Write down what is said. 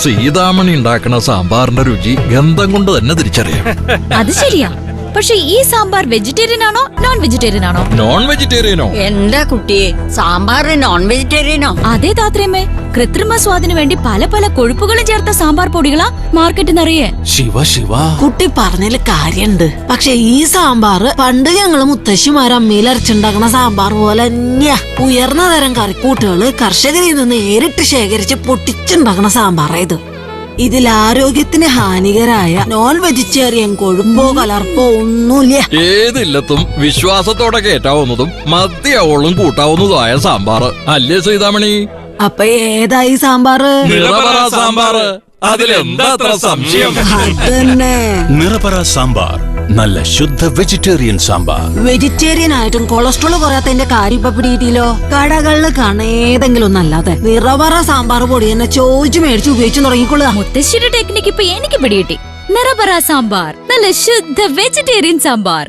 സീതാമണി ഉണ്ടാക്കുന്ന സാമ്പാറിന്റെ രുചി ഗന്ധം കൊണ്ട് തന്നെ തിരിച്ചറിയാം. അത് ശരിയാ. പക്ഷെ ഈ സാമ്പാർ വെജിറ്റേറിയൻ ആണോ നോൺ വെജിറ്റേറിയൻ ആണോ? നോൺ വെജിറ്റേറിയനോ? എന്താ കുട്ടിയെ, സാമ്പാർ നോൺ വെജിറ്റേറിയനോ? അതേ താത്രയമ്മേ, കൃത്രിമ സ്വാദിനു വേണ്ടി പല പല കൊഴുപ്പുകളും ചേർത്ത സാമ്പാർ പൊടികളാ മാർക്കറ്റിൽ നിറയെ. ശിവ ശിവ, കുട്ടി പറഞ്ഞതില് കാര്യണ്ട്. പക്ഷെ ഈ സാമ്പാർ പണ്ട് ഞങ്ങള് മുത്തശ്ശിമാർ അമ്മയിൽ അരച്ചുണ്ടാക്കണ സാമ്പാർ പോലെ തന്നെയാ. ഉയർന്ന തരം കറിക്കൂട്ടുകള് കർഷകരിൽ നിന്ന് നേരിട്ട് ശേഖരിച്ച് പൊട്ടിച്ചുണ്ടാക്കണ സാമ്പാറായത്. ഇതിൽ ആരോഗ്യത്തിന് ഹാനികരായ നോൺ വെജിറ്റേറിയൻ കൊഴുപ്പോ കലർപ്പോ ഒന്നുമില്ല. ഏതില്ലത്തും വിശ്വാസത്തോടെ കേറ്റാവുന്നതും മധ്യവളും കൂട്ടാവുന്നതുമായ സാമ്പാർ അല്ലേ സീതാമണി? അപ്പൊ ഏതായി സാമ്പാറ്? നിറപറ സാമ്പാർ. അതിലെന്താ സംശയം? അതന്നെ, നിറപറ സാമ്പാർ. നല്ല ശുദ്ധ വെജിറ്റേറിയൻ സാമ്പാർ. വെജിറ്റേറിയൻ ആയിട്ടും കൊളസ്ട്രോൾ കുറയാത്തതിന്റെ കാര്യം ഇപ്പൊ പിടിയിട്ടില്ലോ. കടകളിൽ കാണേതെങ്കിലും ഒന്നല്ലാതെ നിറവറ സാമ്പാർ പൊടി തന്നെ ചോദിച്ചു മേടിച്ച് ഉപയോഗിച്ചു തുടങ്ങിക്കൊള്ളുക. മുത്തശ്ശിയുടെ ടെക്നിക്ക് ഇപ്പൊ എനിക്ക് പിടികിട്ടി. നിറപറ സാമ്പാർ, നല്ല ശുദ്ധ വെജിറ്റേറിയൻ സാമ്പാർ.